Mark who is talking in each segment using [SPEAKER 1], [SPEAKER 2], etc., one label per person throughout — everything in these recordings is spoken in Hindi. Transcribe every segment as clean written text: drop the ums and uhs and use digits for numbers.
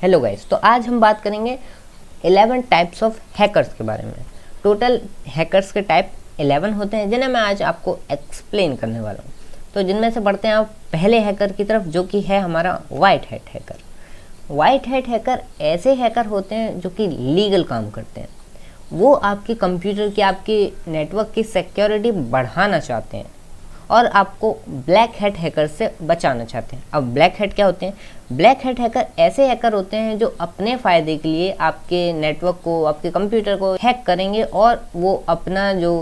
[SPEAKER 1] हेलो गाइस, तो आज हम बात करेंगे 11 टाइप्स ऑफ हैकर्स के बारे में। टोटल हैकर्स के टाइप 11 होते हैं जिन्हें मैं आज आपको एक्सप्लेन करने वाला हूँ। तो जिनमें से बढ़ते हैं आप पहले हैकर की तरफ, जो कि है हमारा white hat hacker. White hat hacker ऐसे हैकर होते हैं जो कि लीगल काम करते हैं। वो आपके कंप्यूटर की, आपके नेटवर्क की सिक्योरिटी बढ़ाना चाहते हैं और आपको ब्लैक हैट हैकर से बचाना चाहते हैं। अब ब्लैक हैट क्या होते हैं? ब्लैक हैट हैकर ऐसे हैकर होते हैं जो अपने फ़ायदे के लिए आपके नेटवर्क को, आपके कंप्यूटर को हैक करेंगे और वो अपना जो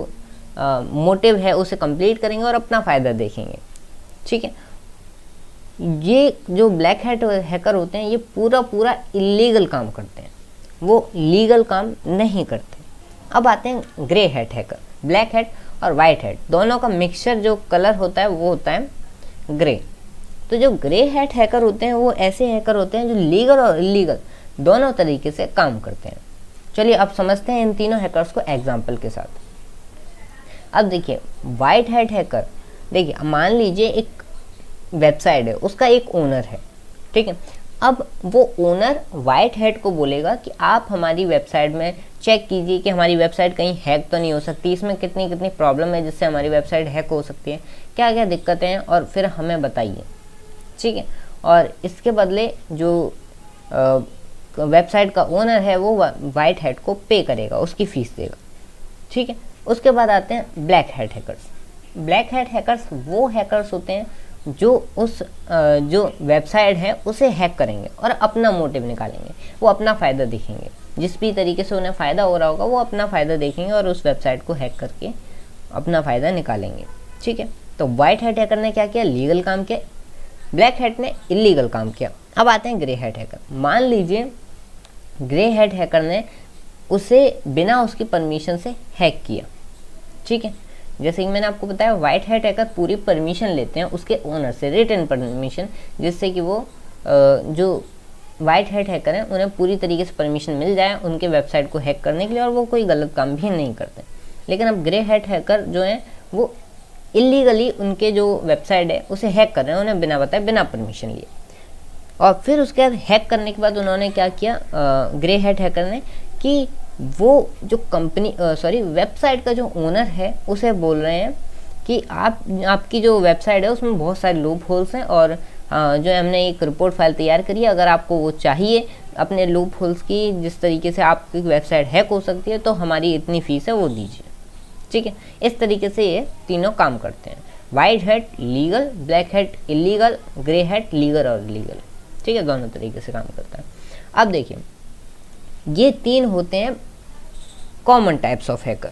[SPEAKER 1] मोटिव है उसे कंप्लीट करेंगे और अपना फ़ायदा देखेंगे। ठीक है, ये जो ब्लैक हैट हैकर होते हैं ये पूरा इलीगल काम करते हैं, वो लीगल काम नहीं करते। अब आते हैं grey hat hacker. Black hat और वाइट हैट दोनों का मिक्सचर जो कलर होता है वो होता है ग्रे। तो जो ग्रे हैट हैकर होते हैं वो ऐसे हैकर होते हैं जो लीगल और इलीगल दोनों तरीके से काम करते हैं। चलिए अब समझते हैं इन तीनों हैकर्स को एग्जाम्पल के साथ। अब देखिए वाइट हैट हैकर, देखिए मान लीजिए एक वेबसाइट है, उसका एक ओनर है। ठीक है, अब वो ओनर वाइट हैट को बोलेगा कि आप हमारी वेबसाइट में चेक कीजिए कि हमारी वेबसाइट कहीं हैक तो नहीं हो सकती, इसमें कितनी कितनी प्रॉब्लम है जिससे हमारी वेबसाइट हैक हो सकती है, क्या क्या दिक्कतें हैं, और फिर हमें बताइए। ठीक है, और इसके बदले जो वेबसाइट का ओनर है वो वाइट हैट को पे करेगा, उसकी फ़ीस देगा। ठीक है, उसके बाद आते हैं black hat hackers. Black hat hackers वो हैकर्स होते हैं जो उस जो वेबसाइट है उसे हैक करेंगे और अपना मोटिव निकालेंगे, वो अपना फ़ायदा देखेंगे। जिस भी तरीके से उन्हें फ़ायदा हो रहा होगा वो अपना फ़ायदा देखेंगे और उस वेबसाइट को हैक करके अपना फ़ायदा निकालेंगे। ठीक है, तो वाइट हैट हैकर ने क्या किया? लीगल काम किया। ब्लैक हैट ने इलीगल काम किया। अब आते हैं ग्रे हैट हैकर। मान लीजिए ग्रे हैट हैकर ने उसे बिना उसकी परमिशन से हैक किया। ठीक है, जैसे कि मैंने आपको बताया वाइट हैट हैकर पूरी परमिशन लेते हैं उसके ओनर से, रिटन परमिशन, जिससे कि वो जो वाइट हैट हैकर हैं उन्हें पूरी तरीके से परमिशन मिल जाए उनके वेबसाइट को हैक करने के लिए और वो कोई गलत काम भी नहीं करते। लेकिन अब ग्रे हैट हैकर जो हैं वो इलीगली उनके जो वेबसाइट है उसे हैक कर रहे हैं, उन्हें बिना बताए, बिना परमिशन लिए। और फिर उसके बाद हैक करने के बाद उन्होंने क्या किया ग्रे हैट हैकर ने कि वो जो वेबसाइट का जो ओनर है उसे बोल रहे हैं कि आपकी जो वेबसाइट है उसमें बहुत सारे लूप होल्स हैं और जो हमने एक रिपोर्ट फाइल तैयार करी है, अगर आपको वो चाहिए अपने लूप होल्स की, जिस तरीके से आपकी वेबसाइट हैक हो सकती है, तो हमारी इतनी फ़ीस है वो दीजिए। ठीक है, इस तरीके से ये तीनों काम करते हैं। White hat legal, black hat illegal, grey hat legal और इलीगल। ठीक है, दोनों तरीके से काम करता है। अब देखिए ये तीन होते हैं कॉमन टाइप्स ऑफ हैकर।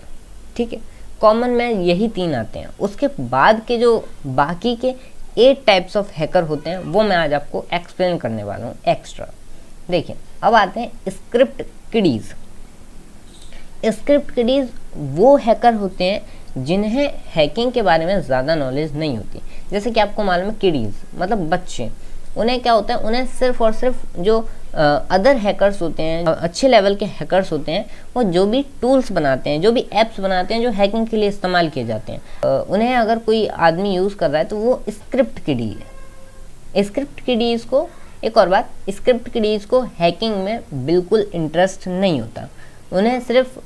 [SPEAKER 1] ठीक है, कॉमन में यही तीन आते हैं। उसके बाद के जो बाकी के 8 टाइप्स ऑफ हैकर होते हैं वो मैं आज आपको एक्सप्लेन करने वाला हूँ एक्स्ट्रा। देखिए अब आते हैं स्क्रिप्ट किडीज़। स्क्रिप्ट किडीज़ वो हैकर होते हैं जिन्हें हैकिंग के बारे में ज़्यादा नॉलेज नहीं होती। जैसे कि आपको मालूम है किडीज़ मतलब बच्चे, उन्हें क्या होता है, उन्हें सिर्फ और सिर्फ जो अदर हैकर्स होते हैं, अच्छे लेवल के हैकर्स होते हैं, वो जो भी टूल्स बनाते हैं, जो भी ऐप्स बनाते हैं जो हैकिंग के लिए इस्तेमाल किए जाते हैं, उन्हें अगर कोई आदमी यूज़ कर रहा है तो वो स्क्रिप्ट किडी है। स्क्रिप्ट किडीज़ को, एक और बात, स्क्रिप्ट किडीज़ को हैकिंग में बिल्कुल इंटरेस्ट नहीं होता। उन्हें सिर्फ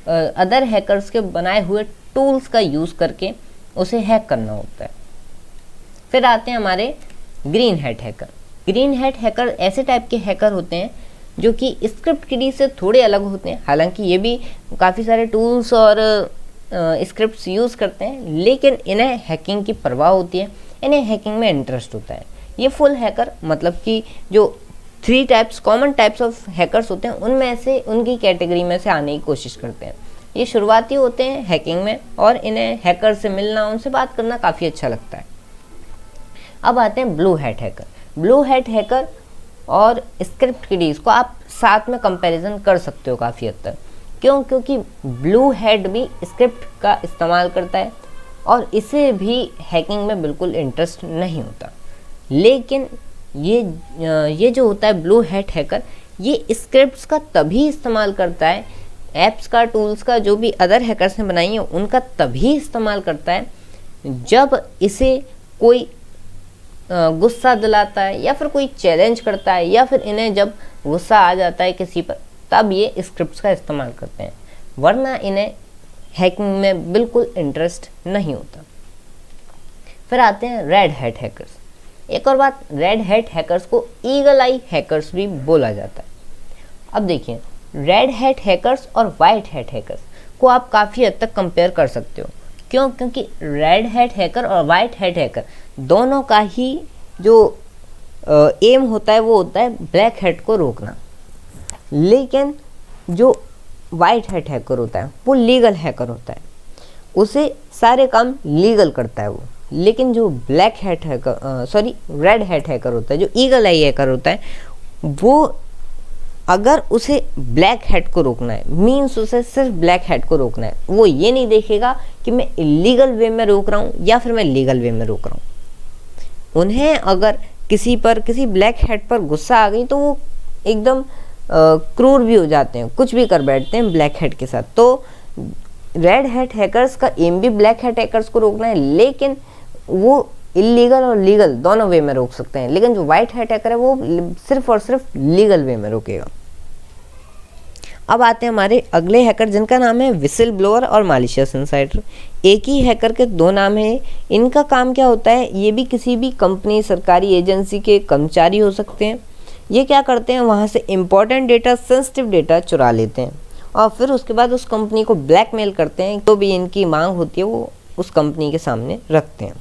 [SPEAKER 1] अदर हैकर्स के बनाए हुए टूल्स का यूज़ करके उसे हैक करना होता है। फिर आते हैं हमारे green hat hacker. Green hat hacker ऐसे टाइप के हैकर होते हैं जो कि स्क्रिप्ट किडी से थोड़े अलग होते हैं। हालांकि ये भी काफ़ी सारे टूल्स और स्क्रिप्ट्स यूज़ करते हैं, लेकिन इन्हें हैकिंग की परवाह होती है, इन्हें हैकिंग में इंटरेस्ट होता है। ये फुल हैकर मतलब कि जो 3 types common types of hackers होते हैं उनमें से, उनकी कैटेगरी में से आने की कोशिश करते हैं। ये शुरुआती होते हैं हैकिंग में और इन्हें हैकर से मिलना, उनसे बात करना काफ़ी अच्छा लगता है। अब आते हैं blue hat hacker. Blue hat hacker और स्क्रिप्ट किडीज़ को आप साथ में कंपैरिजन कर सकते हो काफ़ी हद तक। क्यों? क्योंकि ब्लू हैट भी स्क्रिप्ट का इस्तेमाल करता है और इसे भी हैकिंग में बिल्कुल इंटरेस्ट नहीं होता। लेकिन ये जो होता है ब्लू हैट हैकर, ये स्क्रिप्ट्स का तभी इस्तेमाल करता है, ऐप्स का, टूल्स का, जो भी अदर हैकर्स ने बनाई है उनका तभी इस्तेमाल करता है जब इसे कोई गुस्सा दिलाता है या फिर कोई चैलेंज करता है या फिर इन्हें जब गुस्सा आ जाता है किसी पर, तब ये स्क्रिप्ट्स का इस्तेमाल करते हैं, वरना इन्हें हैकिंग में बिल्कुल इंटरेस्ट नहीं होता। फिर आते हैं रेड हैट हैकर्स। एक और बात, रेड हैट हैकर्स को ईगल आई हैकर्स भी बोला जाता है। अब देखिए, रेड हैट हैकर्स और वाइट हैट हैकर्स को आप काफ़ी हद तक कंपेयर कर सकते हो। क्यों? क्योंकि रेड हैट हैकर और वाइट हैट हैकर दोनों का ही जो एम होता है वो होता है ब्लैक हैट को रोकना। लेकिन जो वाइट हैट हैकर होता है वो लीगल हैकर होता है, उसे सारे काम लीगल करता है वो। लेकिन जो black hat hacker red hat hacker होता है, जो ईगल आई हैकर होता है, वो अगर उसे ब्लैक हैट को रोकना है, मीन्स उसे सिर्फ ब्लैक हैट को रोकना है, वो ये नहीं देखेगा कि मैं इलीगल वे में रोक रहा हूँ या फिर मैं लीगल वे में रोक रहा हूँ। उन्हें अगर किसी ब्लैक हैट पर गुस्सा आ गई तो वो एकदम क्रूर भी हो जाते हैं, कुछ भी कर बैठते हैं ब्लैक हैट के साथ। तो रेड हैट हैकर्स का एम भी ब्लैक हैट हैकर्स को रोकना है, लेकिन वो इलीगल और लीगल दोनों वे में रोक सकते हैं। लेकिन जो वाइट हैट हैकर है वो सिर्फ और सिर्फ लीगल वे में रोकेगा। अब आते हैं हमारे अगले हैकर, जिनका नाम है विसिल ब्लोअर और मालिशियस इनसाइडर। एक ही हैकर के दो नाम हैं। इनका काम क्या होता है? ये भी किसी भी कंपनी, सरकारी एजेंसी के कर्मचारी हो सकते हैं। ये क्या करते हैं, वहाँ से इम्पोर्टेंट डेटा, सेंसिटिव डेटा चुरा लेते हैं और फिर उसके बाद उस कंपनी को ब्लैकमेल करते हैं। तो भी इनकी मांग होती है वो उस कंपनी के सामने रखते हैं।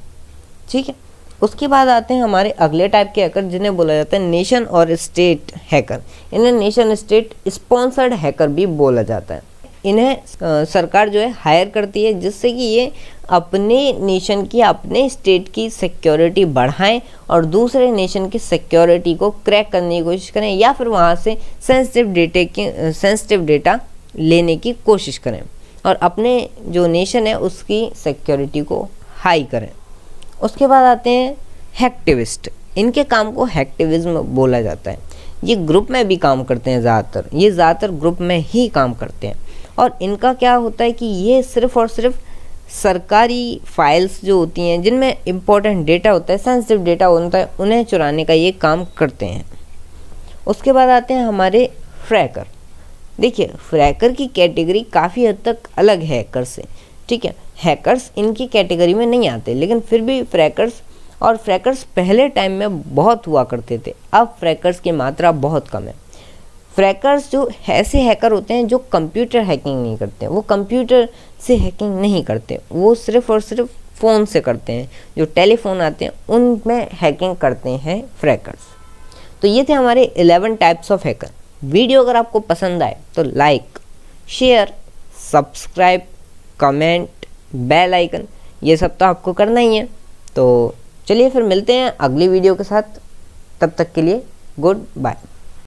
[SPEAKER 1] ठीक है, उसके बाद आते हैं हमारे अगले टाइप के हैकर, जिन्हें बोला जाता है नेशन और स्टेट हैकर। इन्हें नेशन स्टेट स्पॉन्सर्ड हैकर भी बोला जाता है। इन्हें सरकार जो है हायर करती है, जिससे कि ये अपने नेशन की, अपने स्टेट की सिक्योरिटी बढ़ाएं और दूसरे नेशन की सिक्योरिटी को क्रैक करने की कोशिश करें या फिर वहाँ से सेंसिटिव डेटा लेने की कोशिश करें और अपने जो नेशन है उसकी सिक्योरिटी को हाई करें। उसके बाद आते हैं हैकटिविस्ट। इनके काम को हैकटिविज्म बोला जाता है। ये ग्रुप में भी काम करते हैं ज़्यादातर, ये ज़्यादातर ग्रुप में ही काम करते हैं। और इनका क्या होता है कि ये सिर्फ और सिर्फ सरकारी फाइल्स जो होती हैं, जिनमें इम्पोर्टेंट डेटा होता है, सेंसिटिव डेटा होता है, उन्हें चुराने का ये काम करते हैं। उसके बाद आते हैं हमारे फ्रैकर। देखिए, फ्रैकर की कैटेगरी काफ़ी हद तक अलग है हैकर से। ठीक है, हैकर्स इनकी कैटेगरी में नहीं आते, लेकिन फिर भी फ्रैकर्स पहले टाइम में बहुत हुआ करते थे। अब फ्रैकर्स की मात्रा बहुत कम है। फ्रैकर्स जो ऐसे हैकर होते हैं जो कंप्यूटर हैकिंग नहीं करते, वो कंप्यूटर से हैकिंग नहीं करते, वो सिर्फ और सिर्फ फ़ोन से करते हैं। जो टेलीफोन आते हैं उनमें हैकिंग करते हैं फ्रैकर्स। तो ये थे हमारे 11 टाइप्स ऑफ हैकर। वीडियो अगर आपको पसंद आए तो like, share, subscribe, comment, bell icon, ये सब तो आपको करना ही है। तो चलिए फिर मिलते हैं अगली वीडियो के साथ। तब तक के लिए गुड बाय।